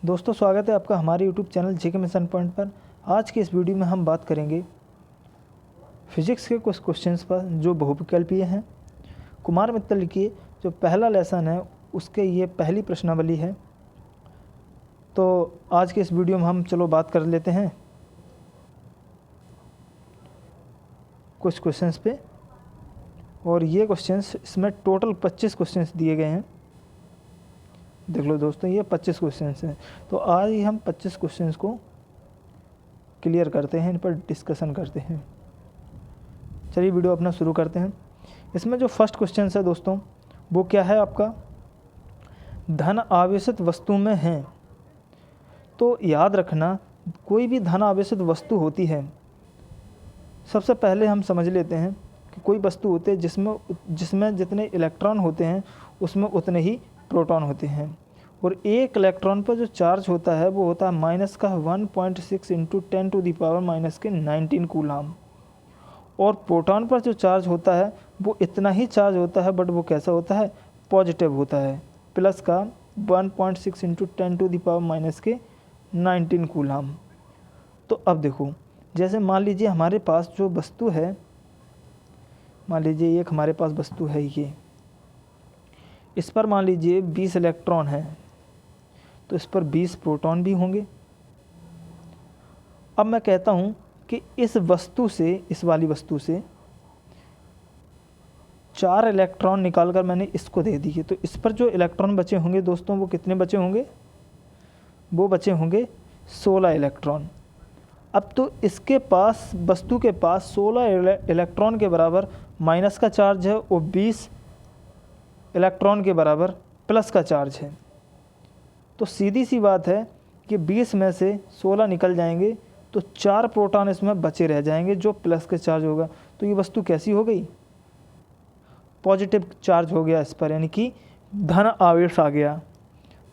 दोस्तों स्वागत है आपका हमारे यूट्यूब चैनल जेके मिशन पॉइंट पर। आज के इस वीडियो में हम बात करेंगे फिजिक्स के कुछ क्वेश्चंस पर जो बहुविकल्पीय हैं। कुमार मित्तल की जो पहला लेसन है उसके ये पहली प्रश्नावली है। तो आज के इस वीडियो में हम चलो बात कर लेते हैं कुछ क्वेश्चंस पे। और ये क्वेश्चंस, इसमें टोटल 25 क्वेश्चंस दिए गए हैं। देख लो दोस्तों, ये 25 क्वेश्चंस हैं। तो आज ही हम 25 क्वेश्चंस को क्लियर करते हैं, इन पर डिस्कशन करते हैं। चलिए वीडियो अपना शुरू करते हैं। इसमें जो फर्स्ट क्वेश्चन है दोस्तों, वो क्या है आपका, धन आवेशित वस्तु में है। तो याद रखना, कोई भी धन आवेशित वस्तु होती है, सबसे पहले हम समझ लेते हैं कि कोई वस्तु होती है जिसमें जितने इलेक्ट्रॉन होते हैं उसमें उतने ही प्रोटॉन होते हैं। और एक इलेक्ट्रॉन पर जो चार्ज होता है वो होता है माइनस का 1.6 इंटू 10⁻⁻⁹ कूलाम। और प्रोटॉन पर जो चार्ज होता है वो इतना ही चार्ज होता है, बट वो कैसा होता है, पॉजिटिव होता है, प्लस का 1.6 इंटू 10⁻⁻⁹ कूलाम। तो अब देखो, जैसे मान लीजिए हमारे पास जो वस्तु है, मान लीजिए एक हमारे पास वस्तु है, ये इस पर मान लीजिए 20 इलेक्ट्रॉन है, तो इस पर 20 प्रोटॉन भी होंगे। अब मैं कहता हूँ कि इस वस्तु से, इस वाली वस्तु से 4 इलेक्ट्रॉन निकालकर मैंने इसको दे दिए, तो इस पर जो इलेक्ट्रॉन बचे होंगे दोस्तों, वो कितने बचे होंगे, वो बचे होंगे 16 इलेक्ट्रॉन। अब तो इसके पास, वस्तु के पास 16 इलेक्ट्रॉन के बराबर माइनस का चार्ज है और 20 इलेक्ट्रॉन के बराबर प्लस का चार्ज है। तो सीधी सी बात है कि 20 में से 16 निकल जाएंगे तो 4 प्रोटॉन इसमें बचे रह जाएंगे जो प्लस के चार्ज होगा। तो ये वस्तु कैसी हो गई, पॉजिटिव चार्ज हो गया इस पर, यानी कि धन आवेश आ गया।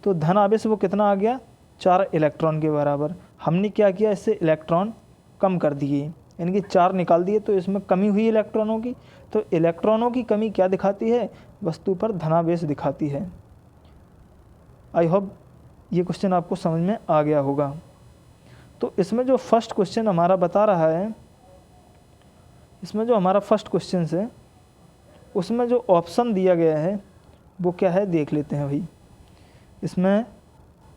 तो धन आवेश वो कितना आ गया, 4 इलेक्ट्रॉन के बराबर। हमने क्या किया, इससे इलेक्ट्रॉन कम कर दिए, यानी कि 4 निकाल दिए, तो इसमें कमी हुई इलेक्ट्रॉनों की। तो इलेक्ट्रॉनों की कमी क्या दिखाती है, वस्तु पर धनावेश दिखाती है। आई होप ये क्वेश्चन आपको समझ में आ गया होगा। तो इसमें जो फर्स्ट क्वेश्चन हमारा बता रहा है, इसमें जो हमारा फर्स्ट क्वेश्चन है उसमें जो ऑप्शन दिया गया है वो क्या है, देख लेते हैं भाई। इसमें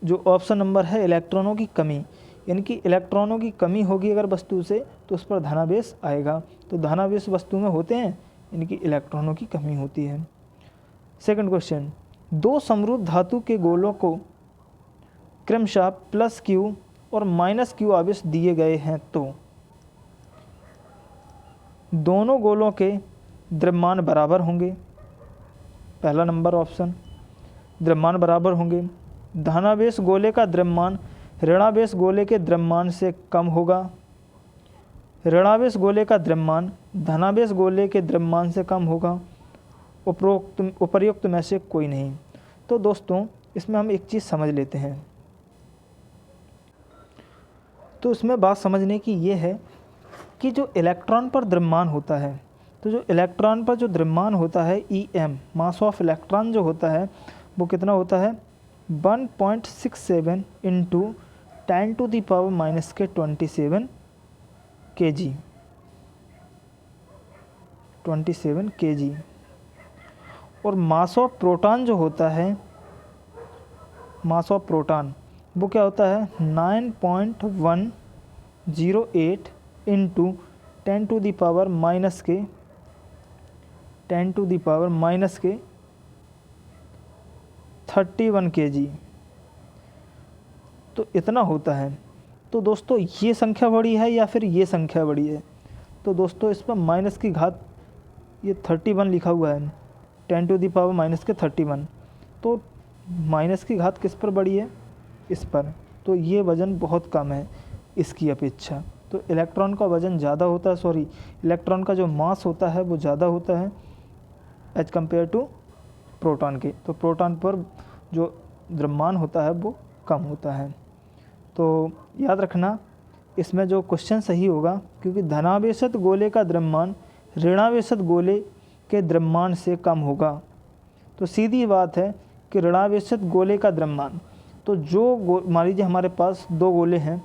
जो ऑप्शन नंबर है, इलेक्ट्रॉनों की कमी, यानी कि इलेक्ट्रॉनों की कमी होगी अगर वस्तु से तो उस पर धनावेश आएगा। तो धनावेश वस्तु में होते हैं, यानी कि इलेक्ट्रॉनों की कमी होती है। सेकंड क्वेश्चन, 2 समरूप धातु के गोलों को क्रमशः प्लस क्यू और माइनस क्यू आवेश दिए गए हैं, तो दोनों गोलों के द्रव्यमान बराबर होंगे। पहला नंबर ऑप्शन, द्रव्यमान बराबर होंगे। धनावेश गोले का द्रव्यमान ऋणावेश गोले के द्रव्यमान से कम होगा। ऋणावेश गोले का द्रव्यमान धनावेश गोले के द्रव्यमान से कम होगा। उपर्युक्त में से कोई नहीं। तो दोस्तों इसमें हम एक चीज़ समझ लेते हैं। तो इसमें बात समझने की ये है कि जो इलेक्ट्रॉन पर द्रव्यमान होता है, तो जो इलेक्ट्रॉन पर जो द्रव्यमान होता है EM, मास ऑफ इलेक्ट्रॉन जो होता है वो कितना होता है, 1.67 इंटू 10⁻⁻27 kg, 27 kg। और मास ऑफ प्रोटॉन जो होता है, मास ऑफ प्रोटॉन वो क्या होता है, 9.108 इंटू 10⁻⁻⁻31 kg। तो इतना होता है। तो दोस्तों ये संख्या बड़ी है या फिर ये संख्या बड़ी है, तो दोस्तों इस पर माइनस की घात, ये 31 लिखा हुआ है, 10⁻⁻31। तो माइनस की घात किस पर बड़ी है, इस पर। तो ये वज़न बहुत कम है इसकी अपेक्षा। तो इलेक्ट्रॉन का वज़न ज़्यादा होता है, इलेक्ट्रॉन का जो मास होता है वो ज़्यादा होता है एज कम्पेयर टू प्रोटॉन के। तो प्रोटॉन पर जो द्रव्यमान होता है वो कम होता है। तो याद रखना, इसमें जो क्वेश्चन सही होगा, क्योंकि धनावेशित गोले का द्रव्यमान ऋणावेशित गोले के द्रव्यमान से कम होगा। तो सीधी बात है कि ऋणावेशित गोले का द्रव्यमान, तो जो मान लीजिए हमारे पास दो गोले हैं,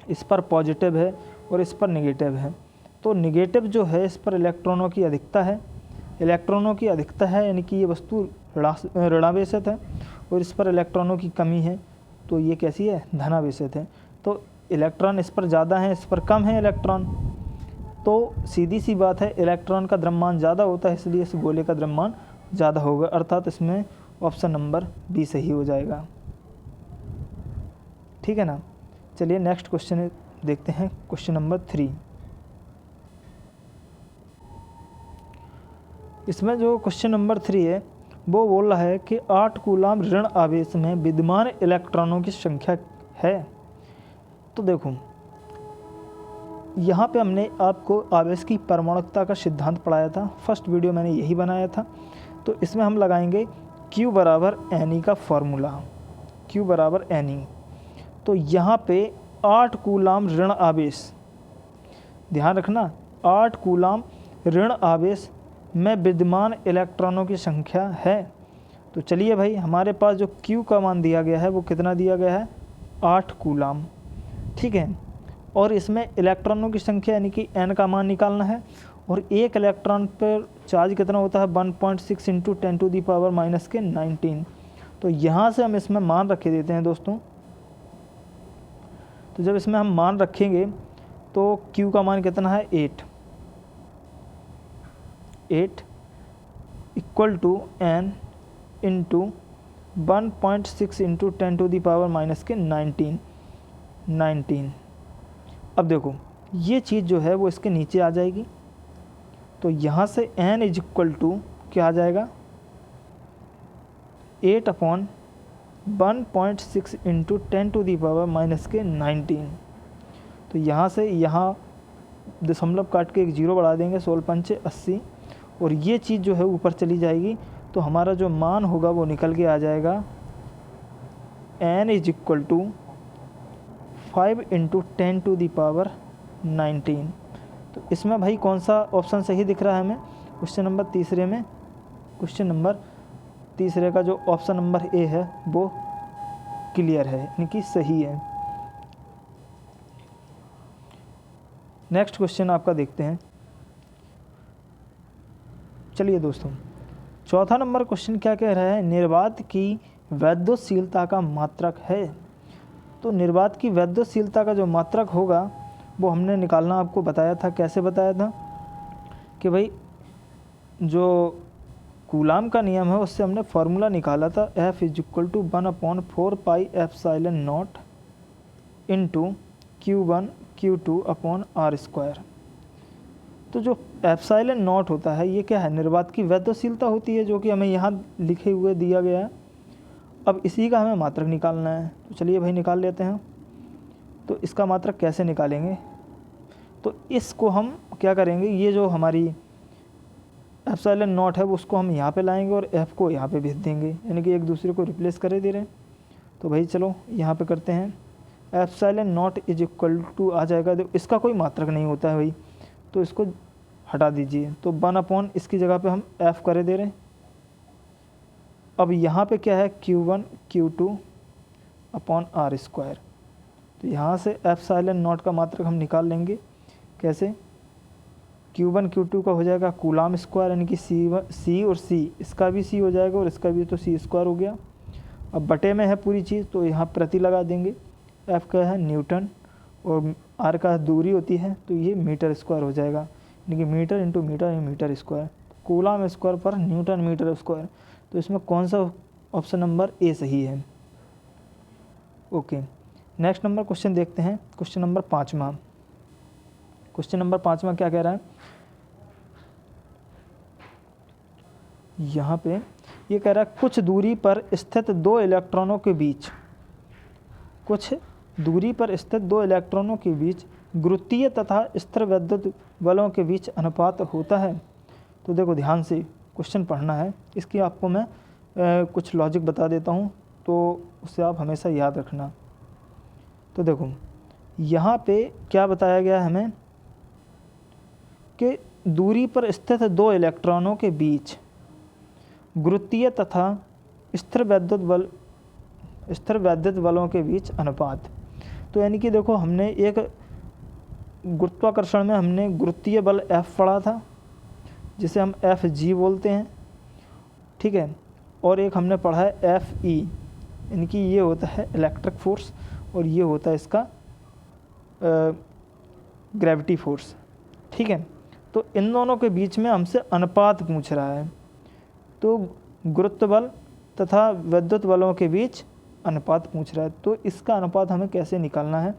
इस पर पॉजिटिव है और इस पर नेगेटिव है, तो नेगेटिव जो है इस पर इलेक्ट्रॉनों की अधिकता है, यानी कि ये वस्तु ऋणावेशित है, और इस पर इलेक्ट्रॉनों की कमी है, तो ये कैसी है, धनावेशित है। तो इलेक्ट्रॉन इस पर ज़्यादा है, इस पर कम है इलेक्ट्रॉन, तो सीधी सी बात है इलेक्ट्रॉन का द्रव्यमान ज़्यादा होता है, इसलिए इस गोले का द्रव्यमान ज़्यादा होगा, अर्थात इसमें ऑप्शन नंबर बी सही हो जाएगा। ठीक है ना। चलिए नेक्स्ट क्वेश्चन देखते हैं, क्वेश्चन नंबर 3। इसमें जो क्वेश्चन नंबर 3 है वो बोल रहा है कि 8 कूलाम ऋण आवेश में विद्यमान इलेक्ट्रॉनों की संख्या है। तो देखो यहाँ पे हमने आपको आवेश की परमाणुकता का सिद्धांत पढ़ाया था, फर्स्ट वीडियो मैंने यही बनाया था। तो इसमें हम लगाएंगे Q बराबर Ne का फॉर्मूला, Q बराबर Ne। तो यहाँ पे 8 कूलाम ऋण आवेश, ध्यान रखना 8 कूलाम ऋण आवेश में विद्यमान इलेक्ट्रॉनों की संख्या है। तो चलिए भाई, हमारे पास जो Q का मान दिया गया है वो कितना दिया गया है, 8 कूलाम। ठीक है, और इसमें इलेक्ट्रॉनों की संख्या यानी कि N का मान निकालना है, और एक इलेक्ट्रॉन पर चार्ज कितना होता है, 1.6 × 10⁻⁻⁹। तो यहाँ से हम इसमें मान रखे देते हैं दोस्तों। तो जब इसमें हम मान रखेंगे तो Q का मान कितना है, 8 इक्वल टू N इंटू 1.6 × 10⁻⁻⁹। अब देखो ये चीज़ जो है वो इसके नीचे आ जाएगी, तो यहाँ से N इज इक्वल टू क्या आ जाएगा, 8/1.6 × 10⁻⁻⁹। तो यहाँ से यहाँ दशमलव काट के एक जीरो बढ़ा देंगे, 16×5 = 80, और ये चीज़ जो है ऊपर चली जाएगी, तो हमारा जो मान होगा वो निकल के आ जाएगा N इज इक्वल टू 5 × 10⁻⁹। तो इसमें भाई कौन सा ऑप्शन सही दिख रहा है हमें, क्वेश्चन नंबर तीसरे में, क्वेश्चन नंबर तीसरे का जो ऑप्शन नंबर ए है वो क्लियर है, यानी कि सही है। नेक्स्ट क्वेश्चन आपका देखते हैं। चलिए दोस्तों, चौथा नंबर क्वेश्चन क्या कह रहा है, निर्वात की वैद्युतशीलता का मात्रक है। तो निर्वात की वैद्युतशीलता का जो मात्रक होगा वो हमने निकालना आपको बताया था। कैसे बताया था कि भाई जो कूलाम का नियम है उससे हमने फार्मूला निकाला था, F = 1/4πε0 इंटू Q1 Q2/r²। तो जो ε0 होता है ये क्या है, निर्वात की वैद्युतशीलता होती है, जो कि हमें यहाँ लिखे हुए दिया गया है। अब इसी का हमें मात्रक निकालना है, तो चलिए भाई निकाल लेते हैं। तो इसका मात्रक कैसे निकालेंगे, तो इसको हम क्या करेंगे, ये जो हमारी ε0 है वो उसको हम यहाँ पे लाएंगे और F को यहाँ पे भेज देंगे, यानी कि एक दूसरे को रिप्लेस करे दे रहे हैं। तो भाई चलो यहाँ पे करते हैं, ε0 इज इक्वल टू आ जाएगा, इसका कोई मात्रक नहीं होता है भाई, तो इसको हटा दीजिए। तो 1/ इसकी जगह पे हम F करे दे रहे हैं। अब यहाँ पे क्या है, Q1 Q2/r²। तो यहाँ से ε0 का मात्रक हम निकाल लेंगे। कैसे, Q1 Q2 का हो जाएगा कूलाम स्क्वायर, यानी कि C और C, इसका भी C हो जाएगा और इसका भी, तो C² हो गया। अब बटे में है पूरी चीज़, तो यहाँ प्रति लगा देंगे। F का है न्यूटन और R का दूरी होती है, तो ये मीटर² हो जाएगा, यानी कि मीटर इंटू मीटर या मीटर²। कूलाम स्क्वायर पर न्यूटन मीटर²। तो इसमें कौन सा ऑप्शन नंबर ए सही है। ओके, नेक्स्ट नंबर क्वेश्चन देखते हैं, क्वेश्चन नंबर 5वां। क्वेश्चन नंबर 5वां क्या कह रहा है, यहाँ पे ये कह रहा है कुछ दूरी पर स्थित दो इलेक्ट्रॉनों के बीच, कुछ दूरी पर स्थित दो इलेक्ट्रॉनों के बीच गुरुत्वीय तथा स्थिर विद्युत बलों के बीच अनुपात होता है। तो देखो ध्यान से क्वेश्चन पढ़ना है, इसकी आपको मैं कुछ लॉजिक बता देता हूँ, तो उससे आप हमेशा याद रखना। तो देखो यहाँ पे क्या बताया गया है हमें कि दूरी पर स्थित दो इलेक्ट्रॉनों के बीच गुरुत्वीय तथा स्थिर विद्युत बल स्थिर वैद्युत बलों के बीच अनुपात। तो यानी कि देखो, हमने एक गुरुत्वाकर्षण में हमने गुरुत्वीय बल F पढ़ा था, जिसे हम Fg बोलते हैं, ठीक है। और एक हमने पढ़ा है Fe, यानी कि ये होता है इलेक्ट्रिक फोर्स और ये होता है इसका ग्रेविटी फोर्स, ठीक है। तो इन दोनों के बीच में हमसे अनुपात पूछ रहा है, तो गुरुत्व बल तथा विद्युत बलों के बीच अनुपात पूछ रहा है। तो इसका अनुपात हमें कैसे निकालना है,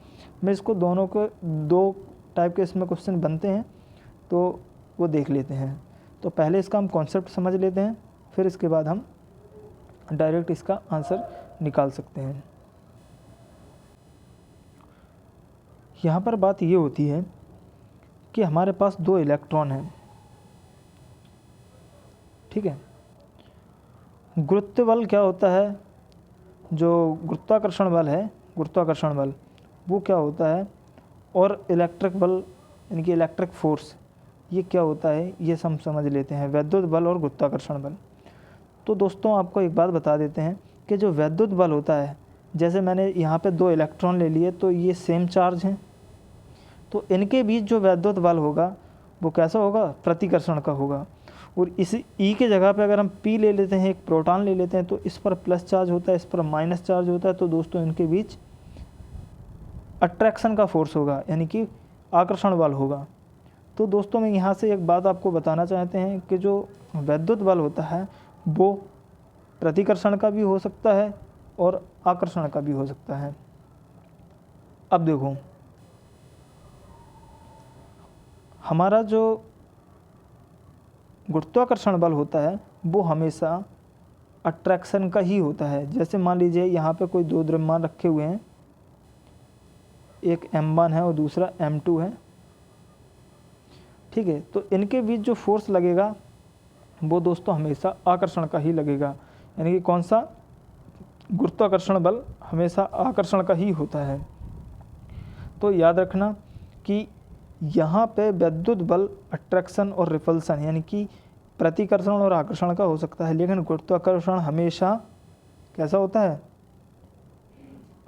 मैं इसको दोनों को दो टाइप के इसमें क्वेश्चन बनते हैं, तो वो देख लेते हैं। तो पहले इसका हम कॉन्सेप्ट समझ लेते हैं, फिर इसके बाद हम डायरेक्ट इसका आंसर निकाल सकते हैं। यहाँ पर बात ये होती है कि हमारे पास दो इलेक्ट्रॉन हैं, ठीक है। गुरुत्व बल क्या होता है, जो गुरुत्वाकर्षण बल है, गुरुत्वाकर्षण बल वो क्या होता है, और इलेक्ट्रिक बल यानी कि इलेक्ट्रिक फोर्स ये क्या होता है, ये हम समझ लेते हैं, वैद्युत बल और गुरुत्वाकर्षण बल। तो दोस्तों आपको एक बात बता देते हैं कि जो वैद्युत बल होता है, जैसे मैंने यहाँ पे दो इलेक्ट्रॉन ले लिए, तो ये सेम चार्ज हैं, तो इनके बीच जो वैद्युत बल होगा वो कैसा होगा, प्रतिकर्षण का होगा। और इस ई के जगह पे अगर हम पी ले लेते हैं, एक प्रोटॉन ले लेते हैं, तो इस पर प्लस चार्ज होता है, इस पर माइनस चार्ज होता है, तो दोस्तों इनके बीच अट्रैक्शन का फोर्स होगा, यानी कि आकर्षण बल होगा। तो दोस्तों मैं यहाँ से एक बात आपको बताना चाहते हैं कि जो वैद्युत बल होता है वो प्रतिकर्षण का भी हो सकता है और आकर्षण का भी हो सकता है। अब देखो, हमारा जो गुरुत्वाकर्षण बल होता है वो हमेशा अट्रैक्शन का ही होता है। जैसे मान लीजिए यहाँ पे कोई दो द्रव्यमान रखे हुए हैं, एक M1 है और दूसरा M2 है, ठीक है। तो इनके बीच जो फोर्स लगेगा वो दोस्तों हमेशा आकर्षण का ही लगेगा, यानी कि कौन सा, गुरुत्वाकर्षण बल हमेशा आकर्षण का ही होता है। तो याद रखना कि यहाँ पे वैद्युत बल अट्रैक्शन और रिपल्सन यानी कि प्रतिकर्षण और आकर्षण का हो सकता है, लेकिन गुरुत्वाकर्षण हमेशा कैसा होता है,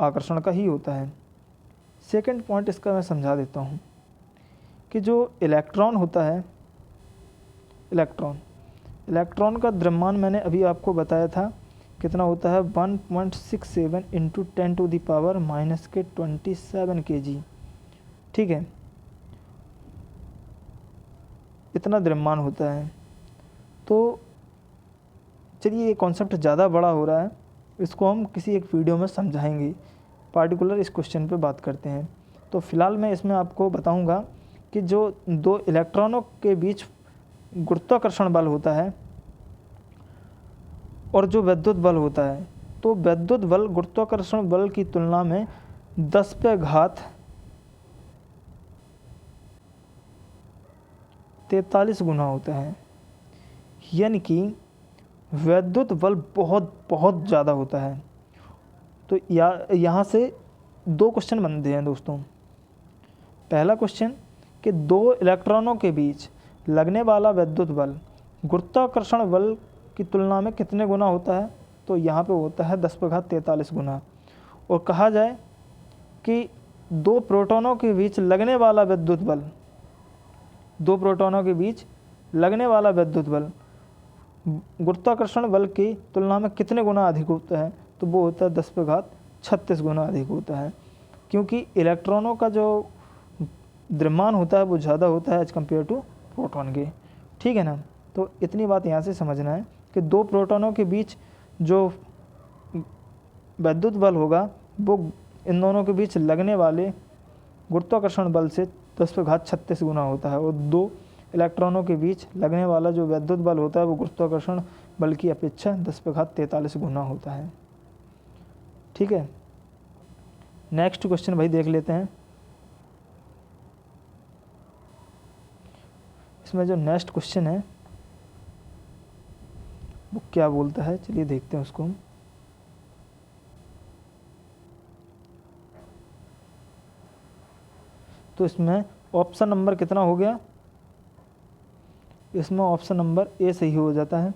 आकर्षण का ही होता है। सेकंड पॉइंट इसका मैं समझा देता हूँ कि जो इलेक्ट्रॉन होता है, इलेक्ट्रॉन का द्रव्यमान मैंने अभी आपको बताया था कितना होता है, 1.67 इंटू 10⁻⁻27 kg, ठीक है। इतना द्रव्यमान होता है। तो चलिए, ये कॉन्सेप्ट ज़्यादा बड़ा हो रहा है, इसको हम किसी एक वीडियो में समझाएंगे, पार्टिकुलर इस क्वेश्चन पे बात करते हैं। तो फिलहाल मैं इसमें आपको बताऊंगा कि जो दो इलेक्ट्रॉनों के बीच गुरुत्वाकर्षण बल होता है और जो विद्युत बल होता है, तो विद्युत बल गुरुत्वाकर्षण बल की तुलना में 10⁻43 गुना होता है, यानी कि विद्युत बल बहुत बहुत ज़्यादा होता है। तो यहाँ से दो क्वेश्चन बनते हैं दोस्तों। पहला क्वेश्चन कि दो इलेक्ट्रॉनों के बीच लगने वाला विद्युत बल गुरुत्वाकर्षण बल की तुलना में कितने गुना होता है, तो यहाँ पे होता है 10⁻43 गुना। और कहा जाए कि दो प्रोटॉनों के बीच लगने वाला विद्युत बल, दो प्रोटॉनों के बीच लगने वाला विद्युत बल गुरुत्वाकर्षण बल की तुलना में कितने गुना अधिक होता है, तो वो होता है 10⁻36 गुना अधिक होता है, क्योंकि इलेक्ट्रॉनों का जो द्रव्यमान होता है वो ज़्यादा होता है एज कम्पेयर टू प्रोटॉन के, ठीक है ना। तो इतनी बात यहाँ से समझना है कि दो प्रोटॉनों के बीच जो विद्युत बल होगा वो इन दोनों के बीच लगने वाले गुरुत्वाकर्षण बल से 10⁻36 गुना होता है, और दो इलेक्ट्रॉनों के बीच लगने वाला जो विद्युत बल होता है वो गुरुत्वाकर्षण बल की अपेक्षा 10⁻43 गुना होता है, ठीक है। नेक्स्ट क्वेश्चन भाई देख लेते हैं। इसमें जो नेक्स्ट क्वेश्चन है वो क्या बोलता है, चलिए देखते हैं उसको हम। तो इसमें ऑप्शन नंबर कितना हो गया, इसमें ऑप्शन नंबर ए सही हो जाता है।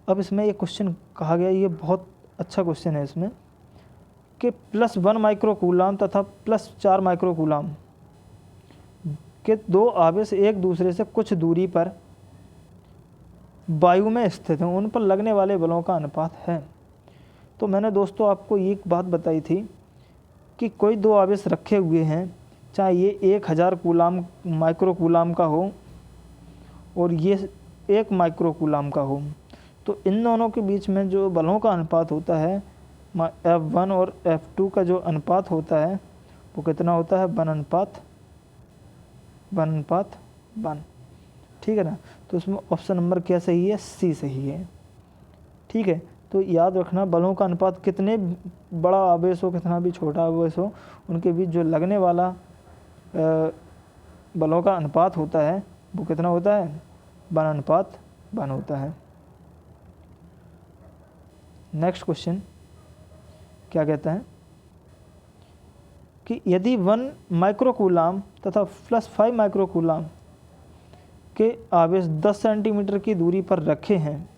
अब इसमें ये क्वेश्चन कहा गया, ये बहुत अच्छा क्वेश्चन है इसमें कि +1 माइक्रोकूलाम तथा +4 माइक्रोकूलाम के दो आवेश एक दूसरे से कुछ दूरी पर वायु में स्थित हैं, उन पर लगने वाले बलों का अनुपात है। तो मैंने दोस्तों आपको एक बात बताई थी कि कोई दो आवेश रखे हुए हैं, चाहे ये 1000 कूलाम माइक्रोकूलाम का हो और ये 1 माइक्रोकूलाम का हो, तो इन दोनों के बीच में जो बलों का अनुपात होता है F1 और F2 का जो अनुपात होता है वो कितना होता है, 1:1:1। ठीक है ना। तो उसमें ऑप्शन नंबर क्या सही है, सी सही है। ठीक है, तो याद रखना बलों का अनुपात कितने बड़ा आवेश हो, कितना भी छोटा आवेश हो, उनके बीच जो लगने वाला बलों का अनुपात होता है वो कितना होता है, 1:1 होता है। नेक्स्ट क्वेश्चन क्या कहता है कि यदि 1 माइक्रोकूलाम तथा +5 माइक्रोकूलाम के आवेश 10 सेंटीमीटर की दूरी पर रखे हैं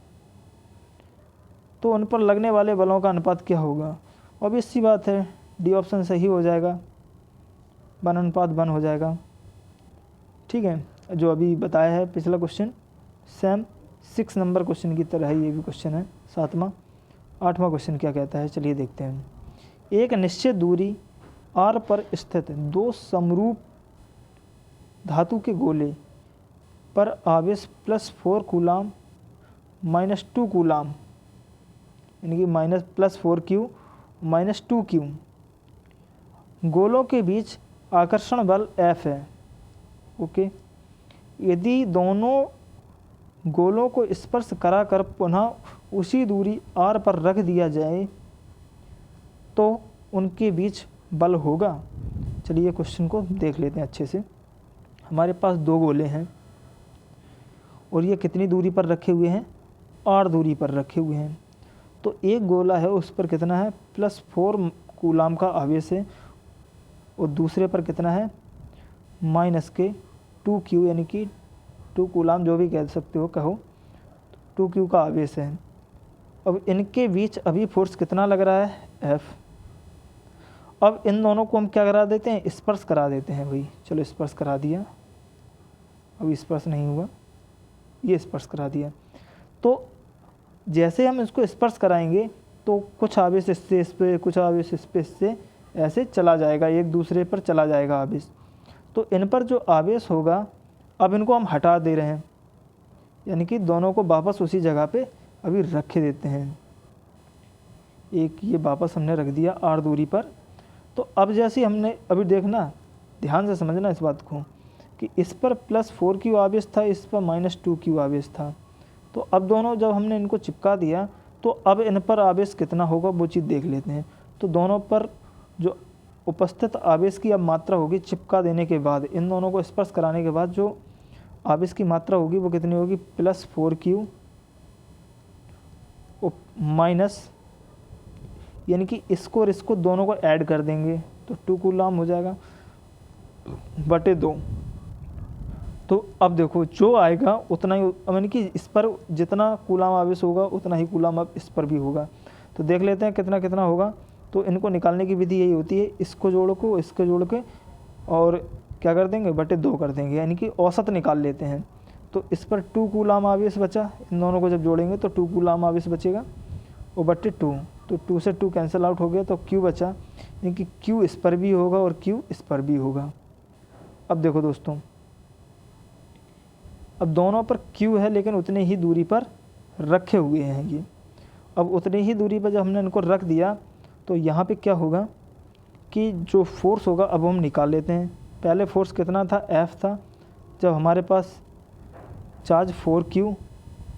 तो उन पर लगने वाले बलों का अनुपात क्या होगा। ऑब्वियस सी बात है, डी ऑप्शन सही हो जाएगा, 1:1 हो जाएगा। ठीक है, जो अभी बताया है पिछला क्वेश्चन सेम 6 नंबर क्वेश्चन की तरह ही ये भी क्वेश्चन है। 8वां क्वेश्चन क्या कहता है, चलिए देखते हैं। एक निश्चित दूरी r पर स्थित दो समरूप धातु के गोले पर आवेश +4 कूलाम -2 कूलाम यानी कि -+4q -2q गोलों के बीच आकर्षण बल F है। ओके, यदि दोनों गोलों को स्पर्श कराकर पुनः उसी दूरी r पर रख दिया जाए तो उनके बीच बल होगा। चलिए क्वेश्चन को देख लेते हैं अच्छे से। हमारे पास दो गोले हैं और ये कितनी दूरी पर रखे हुए हैं, r दूरी पर रखे हुए हैं। तो एक गोला है उस पर कितना है, +4 कूलाम का आवेश है और दूसरे पर कितना है, -2q यानी कि 2 कूलाम जो भी कह सकते हो कहो, 2q का आवेश है। अब इनके बीच अभी फोर्स कितना लग रहा है, F। अब इन दोनों को हम क्या करा देते हैं, स्पर्श करा देते हैं भाई। चलो स्पर्श करा दिया, अभी स्पर्श नहीं हुआ, ये स्पर्श करा दिया। तो जैसे हम इसको स्पर्श कराएंगे तो कुछ आवेश इससे इस पे, कुछ आवेश इस पे, इससे ऐसे चला जाएगा, एक दूसरे पर चला जाएगा आवेश। तो इन पर जो आवेश होगा अब इनको हम हटा दे रहे हैं, यानी कि दोनों को वापस उसी जगह पे अभी रखे देते हैं। एक ये वापस हमने रख दिया r दूरी पर। तो अब जैसे हमने अभी देखना, ध्यान से समझना इस बात को कि इस पर +4q आवेश था, इस पर -2q आवेश था। तो अब दोनों जब हमने इनको चिपका दिया तो अब इन पर आवेश कितना होगा वो चीज़ देख लेते हैं। तो दोनों पर जो उपस्थित आवेश की अब मात्रा होगी चिपका देने के बाद, इन दोनों को स्पर्श कराने के बाद जो आवेश की मात्रा होगी वो कितनी होगी, +4q माइनस, यानी कि इसको और इसको दोनों को ऐड कर देंगे तो 2 कूलाम हो जाएगा बटे 2। तो अब देखो जो आएगा उतना ही, यानी कि इस पर जितना कूलाम आवेश होगा उतना ही कूलाम अब इस पर भी होगा। तो देख लेते हैं कितना कितना होगा। तो इनको निकालने की विधि यही होती है, इसको जोड़ को इसको जोड़ के और क्या कर देंगे, बटे 2 कर देंगे, यानी कि औसत निकाल लेते हैं। तो इस पर 2 कूलाम आवेश बचा, इन दोनों को जब जोड़ेंगे तो 2 कूलाम आवेश बचेगा और बटे 2। तो 2 से 2 कैंसिल आउट हो गया तो q बचा, यानी कि q इस पर भी होगा और q इस पर भी होगा। अब देखो दोस्तों, अब दोनों पर q है लेकिन उतने ही दूरी पर रखे हुए हैं ये। अब उतने ही दूरी पर जब हमने इनको रख दिया तो यहाँ पे क्या होगा कि जो फोर्स होगा अब हम निकाल लेते हैं। पहले फोर्स कितना था, F था, जब हमारे पास चार्ज 4q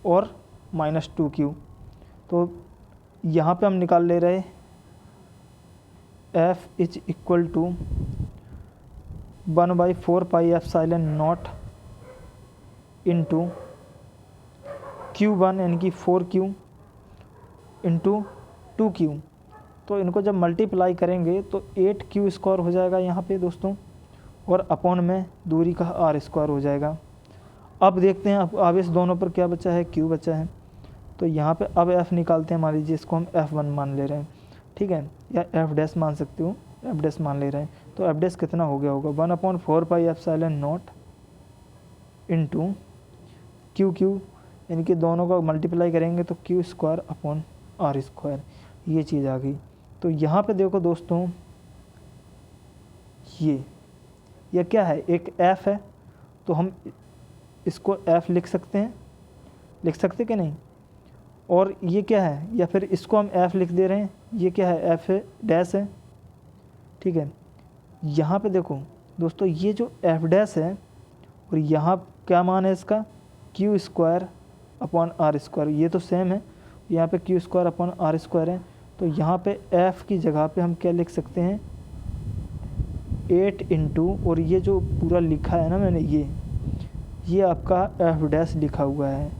और -2q। तो यहाँ पे हम निकाल ले रहे F is equal to 1/4πε0 into Q1 यानी कि 4q इंटू 2q। तो इनको जब मल्टीप्लाई करेंगे तो 8q² हो जाएगा यहाँ पे दोस्तों, और अपॉन में दूरी का r² हो जाएगा। अब देखते हैं अब आवेश दोनों पर क्या बचा है, q बचा है। तो यहाँ पे अब F निकालते हैं, मान लीजिए इसको हम F1 मान ले रहे हैं, ठीक है, या F डैश मान सकते हो, F डैश मान ले रहे हैं, तो F डैश कितना हो गया होगा 1/4 pi epsilon naught into Q Q, यानी कि दोनों का मल्टीप्लाई करेंगे तो Q square upon R square, ये चीज़ आ गई। तो यहाँ पे देखो दोस्तों, ये क्या है, एक F है, तो हम इसको F लिख सकते हैं कि नहीं, और ये क्या है, या फिर इसको हम F लिख दे रहे हैं, ये क्या है, F डैश है, ठीक है। यहाँ पे देखो दोस्तों, ये जो F डैश है और यहाँ क्या मान है इसका, Q square upon R square, ये तो सेम है, यहाँ पे Q square upon R square है, तो यहाँ पे F की जगह पे हम क्या लिख सकते हैं, 8 इंटू, और ये जो पूरा लिखा है ना मैंने, ये आपका F डैश लिखा हुआ है,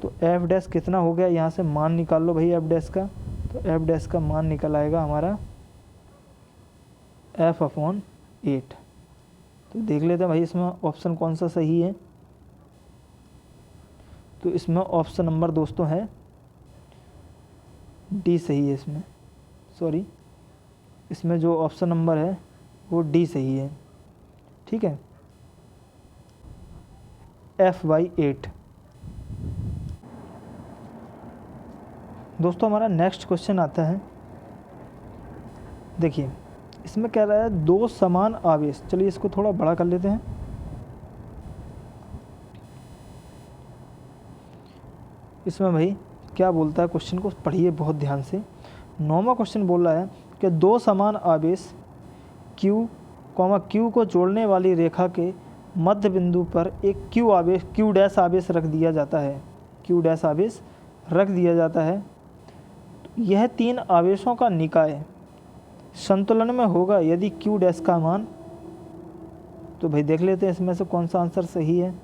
तो F डैश कितना हो गया, यहाँ से मान निकाल लो भाई F डैश का, तो F डैश का मान निकल आएगा हमारा F/8। तो देख लेते हैं भाई इसमें ऑप्शन कौन सा सही है। तो इसमें ऑप्शन नंबर दोस्तों है डी सही है, इसमें जो ऑप्शन नंबर है वो डी सही है, ठीक है, F/8। दोस्तों हमारा नेक्स्ट क्वेश्चन आता है, देखिए इसमें कह रहा है दो समान आवेश, चलिए इसको थोड़ा बड़ा कर लेते हैं। इसमें भाई क्या बोलता है, क्वेश्चन को पढ़िए बहुत ध्यान से। 9वां क्वेश्चन बोल रहा है कि दो समान आवेश Q, Q को जोड़ने वाली रेखा के मध्य बिंदु पर एक Q डैश आवेश रख दिया जाता है। यह तीन आवेशों का निकाय संतुलन में होगा यदि Q डैश का मान, तो भाई देख लेते हैं इसमें से कौन सा आंसर सही है।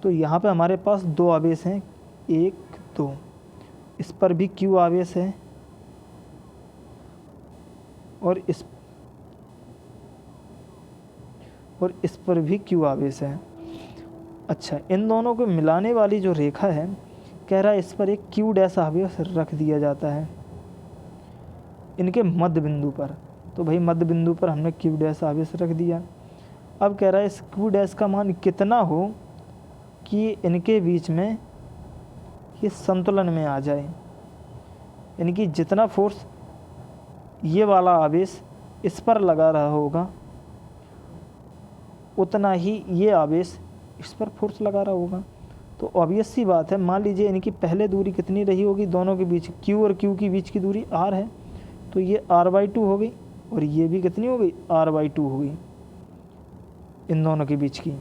तो यहाँ पे हमारे पास दो आवेश हैं, 1 2, इस पर भी Q आवेश है और इस पर भी Q आवेश है। अच्छा, इन दोनों को मिलाने वाली जो रेखा है, कह रहा है इस पर एक Q डैश आवेश रख दिया जाता है इनके मध्य बिंदु पर। तो भाई मध्य बिंदु पर हमने Q डैश आवेश रख दिया। अब कह रहा है इस Q डैश का मान कितना हो कि इनके बीच में ये संतुलन में आ जाए, यानी कि जितना फोर्स ये वाला आवेश इस पर लगा रहा होगा उतना ही ये आवेश इस पर फोर्स लगा रहा होगा। तो ऑब्वियस सी बात है, मान लीजिए इनकी पहले दूरी कितनी रही होगी, दोनों के बीच Q और Q की बीच की दूरी R है, तो ये R/2 हो गई और ये भी कितनी हो गई, R/2 हो गई इन दोनों के बीच की,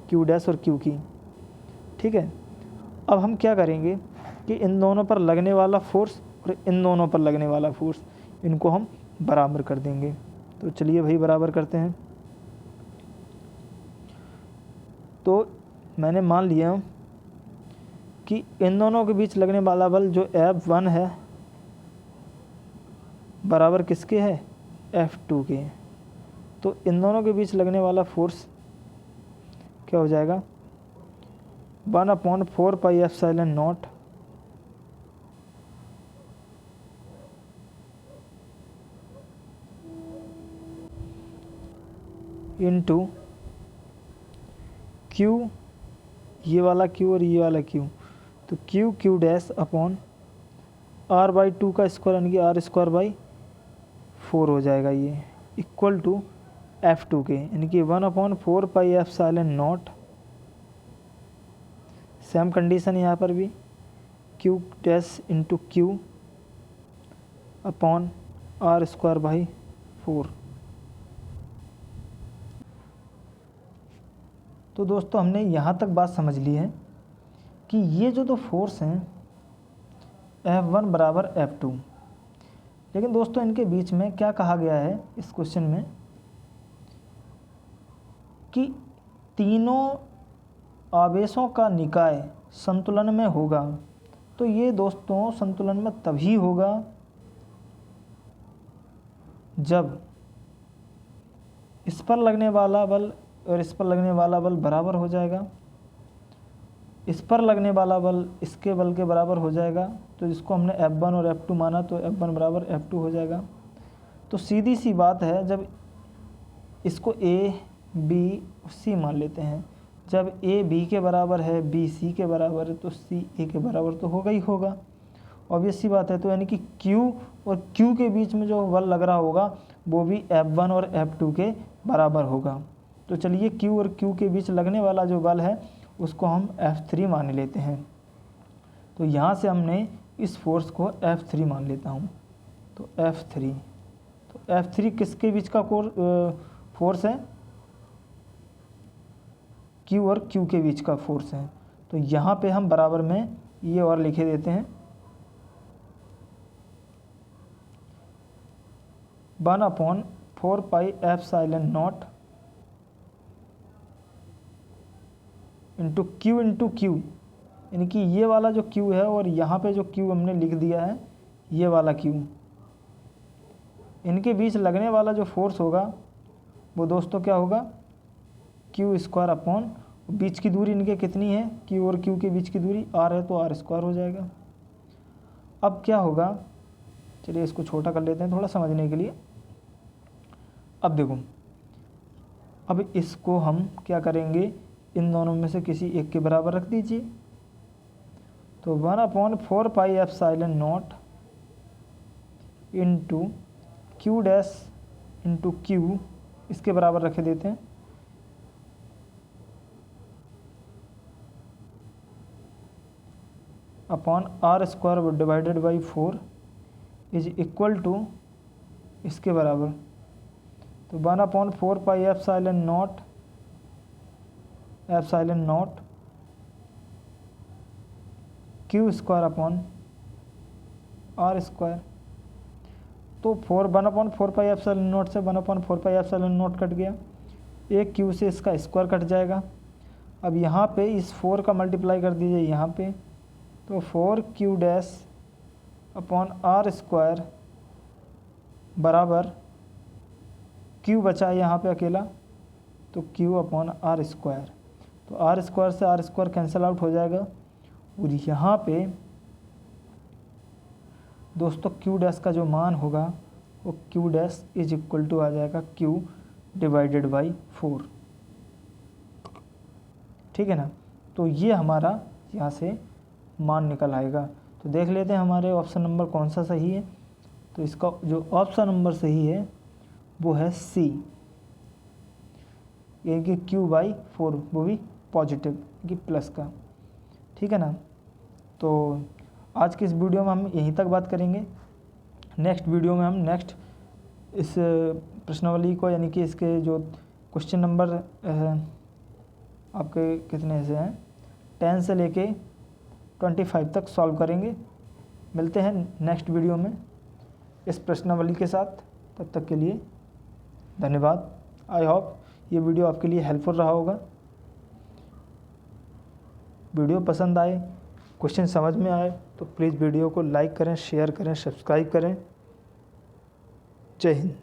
Q डैश और Q की, ठीक है। अब हम क्या करेंगे कि इन दोनों पर लगने वाला फोर्स और इन दोनों पर लगने वाला फोर्स, इनको हम बराबर कर देंगे। तो चलिए भाई बराबर करते हैं। तो मैंने मान लिया कि इन दोनों के बीच लगने वाला बल जो F1 है बराबर किसके है, F2 के। तो इन दोनों के बीच लगने वाला फोर्स क्या हो जाएगा, 1/4 pi epsilon naught into Q, ये वाला Q और ये वाला Q, तो Q डैश अपॉन R/2 का स्क्वायर, यानी कि R²/4 हो जाएगा, ये इक्वल टू F2 के, यानी कि 1/4 pi epsilon not, same condition यहाँ पर भी, Q dash into Q upon R²/4। तो दोस्तों हमने यहाँ तक बात समझ ली है कि ये जो दो फोर्स हैं F1 बराबर F2, लेकिन दोस्तों इनके बीच में क्या कहा गया है इस क्वेश्चन में कि तीनों आवेशों का निकाय संतुलन में होगा। तो ये दोस्तों संतुलन में तभी होगा जब इस पर लगने वाला बल और इस पर लगने वाला बल बराबर हो जाएगा, इस पर लगने वाला बल इसके बल के बराबर हो जाएगा। तो जिसको हमने F1 और F2 माना तो F1 बराबर F2 हो जाएगा। तो सीधी सी बात है, जब इसको A B C मान लेते हैं, जब A B के बराबर है, B C के बराबर है, तो C A के बराबर तो होगा ही होगा, ऑब्वियस सी बात है। तो यानी कि Q और Q के बीच में जो बल लग रहा होगा वो भी F1 और F2 के बराबर होगा। तो चलिए Q और Q के बीच लगने वाला जो बल है उसको हम F3 मान लेते हैं। तो यहाँ से हमने इस फोर्स को F3 मान लेता हूँ। तो F3 किसके बीच का फोर्स है? Q और Q के बीच का फोर्स है। तो यहाँ पे हम बराबर में ये और लिखे देते हैं 1/4 pi epsilon naught into Q, यानी कि ये वाला जो Q है और यहाँ पे जो Q हमने लिख दिया है ये वाला Q, इनके बीच लगने वाला जो फोर्स होगा वो दोस्तों क्या होगा? Q² अपॉन बीच की दूरी इनके कितनी है? Q और Q के बीच की दूरी R है, तो R² हो जाएगा। अब क्या होगा, चलिए इसको छोटा कर लेते हैं थोड़ा समझने के लिए। अब देखो, अब इसको हम क्या करेंगे, इन दोनों में से किसी एक के बराबर रख दीजिए। तो 1/4 pi epsilon naught into Q dash into Q, इसके बराबर रख देते हैं upon R² divided by 4 is equal to इसके बराबर। तो 1/4 pi epsilon not Q² upon R²। तो 1/4 पाई एप्सिलॉन नॉट से 1/4 पाई एप्सिलॉन नॉट कट गया, एक Q से इसका स्क्वायर कट जाएगा। अब यहाँ पे इस 4 का मल्टीप्लाई कर दीजिए यहाँ पे, तो 4Q डैश अपॉन R² बराबर Q बचा है यहाँ पे अकेला, तो Q अपॉन R²। तो R² से R² कैंसिल आउट हो जाएगा और यहाँ पे दोस्तों Q डैश का जो मान होगा वो Q dash is equal to आ जाएगा Q डिवाइडेड बाई 4, ठीक है ना। तो ये हमारा यहाँ से मान निकल आएगा। तो देख लेते हैं हमारे ऑप्शन नंबर कौन सा सही है। तो इसका जो ऑप्शन नंबर सही है वो है C, यानी कि Q/4, वो भी पॉजिटिव कि प्लस का, ठीक है ना। तो आज के इस वीडियो में हम यहीं तक बात करेंगे। नेक्स्ट वीडियो में हम नेक्स्ट इस प्रश्नावली को, यानी कि इसके जो क्वेश्चन नंबर आपके कितने से हैं 10 से लेके 25 तक सॉल्व करेंगे। मिलते हैं नेक्स्ट वीडियो में इस प्रश्नावली के साथ। तब तक के लिए धन्यवाद। आई होप ये वीडियो आपके लिए हेल्पफुल रहा होगा। वीडियो पसंद आए, क्वेश्चन समझ में आए तो प्लीज़ वीडियो को लाइक करें, शेयर करें, सब्सक्राइब करें। जय हिंद।